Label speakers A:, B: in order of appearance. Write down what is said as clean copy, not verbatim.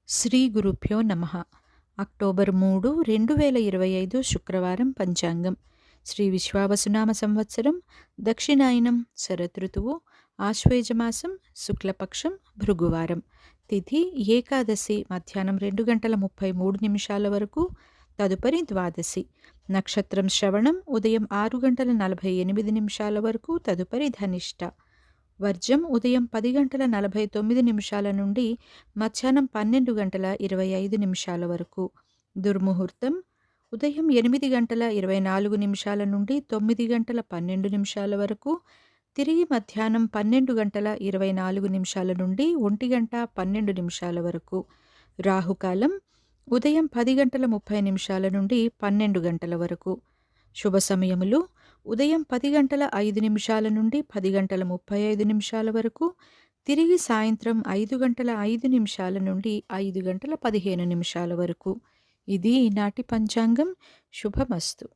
A: శ్రీ గురుభ్యో నమః. అక్టోబర్ 3, 2025 శుక్రవారం పంచాంగం. శ్రీ విశ్వావసునామ సంవత్సరం, దక్షిణాయనం, శరదృతువు, ఆశ్వేజమాసం, శుక్లపక్షం, భృగువారం. తిథి ఏకాదశి మధ్యాహ్నం 2 గంటల 33 నిమిషాల వరకు, తదుపరి ద్వాదశి. నక్షత్రం శ్రవణం ఉదయం 6 గంటల 48 నిమిషాల వరకు, తదుపరి ధనిష్ట. వర్జం ఉదయం 10 గంటల 49 నిమిషాల నుండి మధ్యాహ్నం 12 గంటల 25 నిమిషాల వరకు. దుర్ముహూర్తం ఉదయం 8 గంటల 24 నిమిషాల నుండి 9 గంటల 12 నిమిషాల వరకు, తిరిగి మధ్యాహ్నం 12 గంటల 24 నిమిషాల నుండి 1 గంట 12 నిమిషాల వరకు. రాహుకాలం ఉదయం 10 గంటల 30 నిమిషాల నుండి 12 గంటల వరకు. శుభ సమయములు ఉదయం 10 గంటల 5 నిమిషాల నుండి 10 గంటల 35 నిమిషాల వరకు, తిరిగి సాయంత్రం 5 గంటల 5 నిమిషాల నుండి 5 గంటల 15 నిమిషాల వరకు. ఇది ఈనాటి పంచాంగం. శుభమస్తు.